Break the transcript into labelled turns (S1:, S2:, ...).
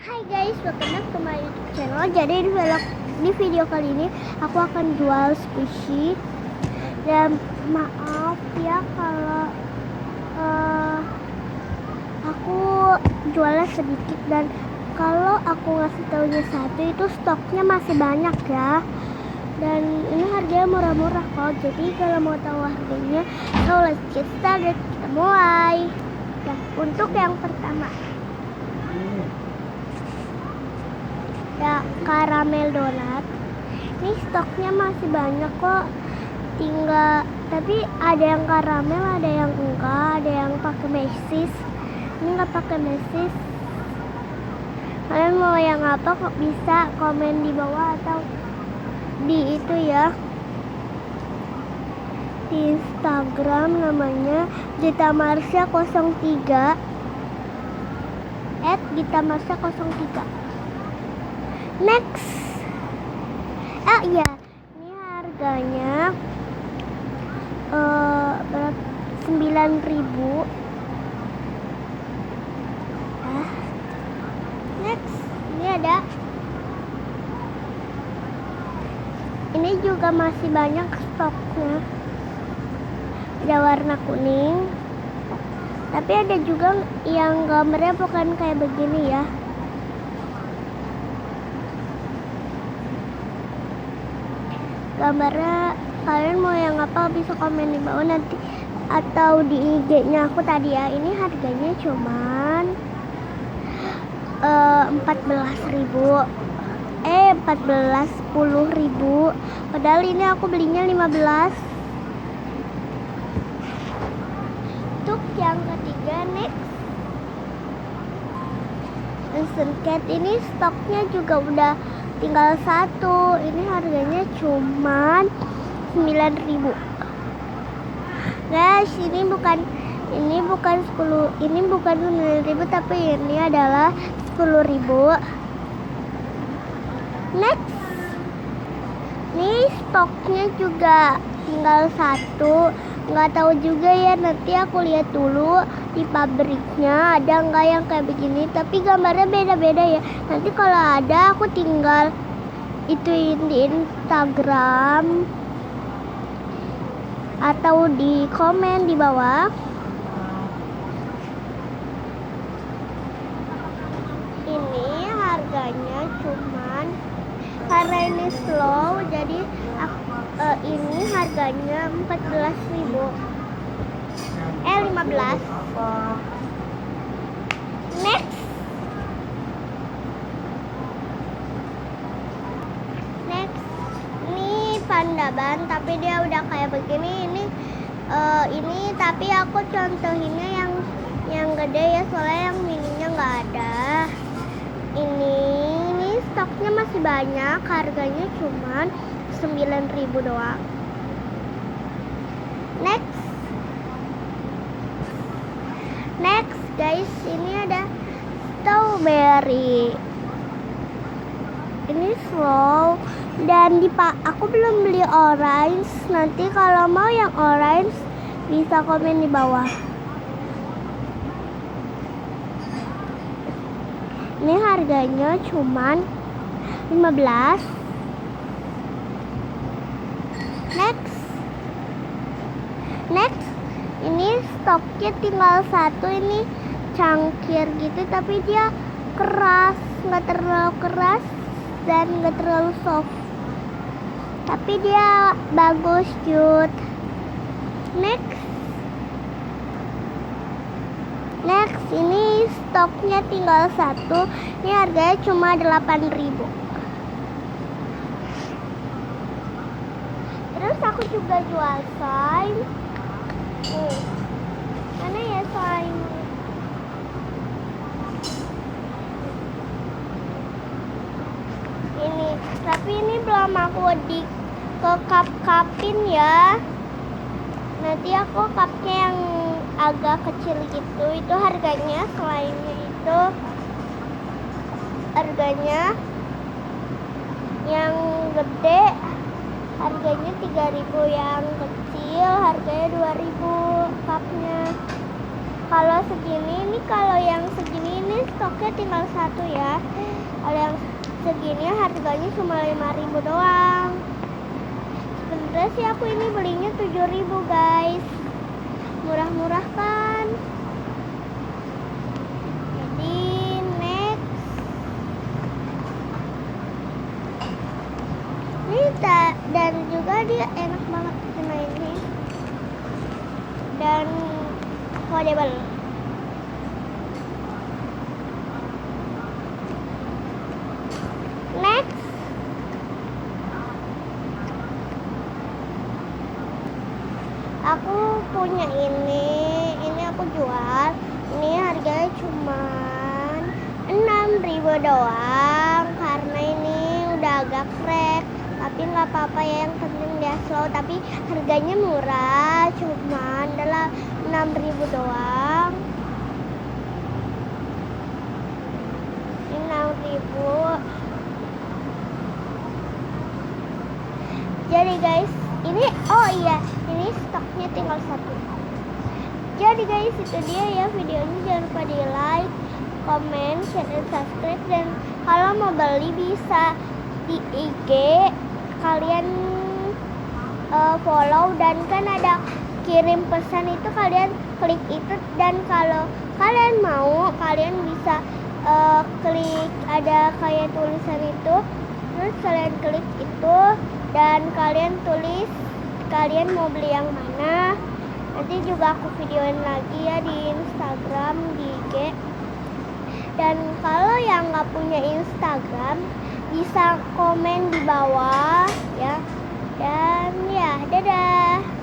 S1: Hai guys, welcome back to my YouTube channel. Jadi di video kali ini aku akan jual squishy. Dan maaf ya kalau aku jualnya sedikit, dan kalau aku ngasih taunya satu itu stoknya masih banyak ya. Dan ini harganya murah-murah kok. Jadi kalau mau tahu harganya, so let's get started. Kita mulai. Ya, untuk yang pertama, ya, karamel donat. Ini stoknya masih banyak kok. Tinggal, tapi ada yang karamel, ada yang enggak, ada yang pakai mesis. Ini nggak pakai mesis. Kalian mau yang apa kok bisa komen di bawah atau di itu ya, di Instagram namanya @gitamarsya03 @gitamarsya03. Next, ya, ini harganya berapa? 9.000. Next, ini ada. Ini juga masih banyak stoknya. Ada warna kuning, tapi ada juga yang gambarnya bukan kayak begini ya. Gambarnya kalian mau yang apa bisa komen di bawah nanti, atau di IG-nya aku tadi ya. Ini harganya cuman 14.000. 10.000. Padahal ini aku belinya 15. Untuk yang ketiga, next, Instant Cat. Ini stoknya juga udah tinggal satu. Ini harganya cuman 9.000. Guys, ini bukan 10, ini bukan 9.000, tapi ini adalah 10.000. Next, ini stoknya juga tinggal satu. Nggak tahu juga ya, nanti aku lihat dulu di pabriknya ada nggak yang kayak begini, tapi gambarnya beda-beda ya. Nanti kalau ada aku tinggal ituin di Instagram atau di komen di bawah. Ini harganya cuman, karena ini slow, jadi ini harganya 14.000. 15. Next, ini pandaban, tapi dia udah kayak begini. Ini tapi aku contohinnya yang gede ya, soalnya yang mininya nggak ada. Ini stoknya masih banyak, harganya cuman 9.000 doang. Next guys, ini ada strawberry. Ini slow, dan aku belum beli orange. Nanti kalau mau yang orange bisa komen di bawah. Ini harganya cuman 15. Next, ini stoknya tinggal satu. Ini cangkir gitu, tapi dia keras, nggak terlalu keras dan nggak terlalu soft, tapi dia bagus, cute. Next, ini stoknya tinggal satu. Ini harganya cuma 8.000. Terus aku juga jual slime. Mana ya slime? Ini, tapi ini belum aku ke cup-cupin ya. Nanti aku cupnya yang agak kecil gitu. Itu harganya, slime-nya itu harganya, yang gede harganya 3.000, yang kecil harganya 2.000 cupnya. Kalau segini ini, kalau yang segini ini stoknya tinggal 1 ya. Kalau yang segini harganya cuma 5.000 doang. Sebenarnya sih aku ini belinya 7.000 guys. Murah-murah kan? Jadi next. Ini dan juga dia enak banget kena ini. Dan foldable. Next, aku punya ini aku jual. Ini harganya cuman 6.000 doang karena ini udah agak crack. Tapi nggak apa-apa ya, yang penting dia slow. Tapi harganya murah, cuman adalah 6.000 doang. Ini 6.000. Jadi guys, ini ini stoknya tinggal 1. Jadi guys, itu dia ya videonya. Jangan lupa di like, comment, share, dan subscribe. Dan kalau mau beli bisa di IG kalian follow, dan kan ada kirim pesan itu, kalian klik itu. Dan kalau kalian mau, kalian bisa klik ada kayak tulisan itu, terus kalian klik itu dan kalian tulis kalian mau beli yang mana. Nanti juga aku videoin lagi ya di Instagram, di IG. Dan kalau yang nggak punya Instagram bisa komen di bawah ya. Dan ya, dadah.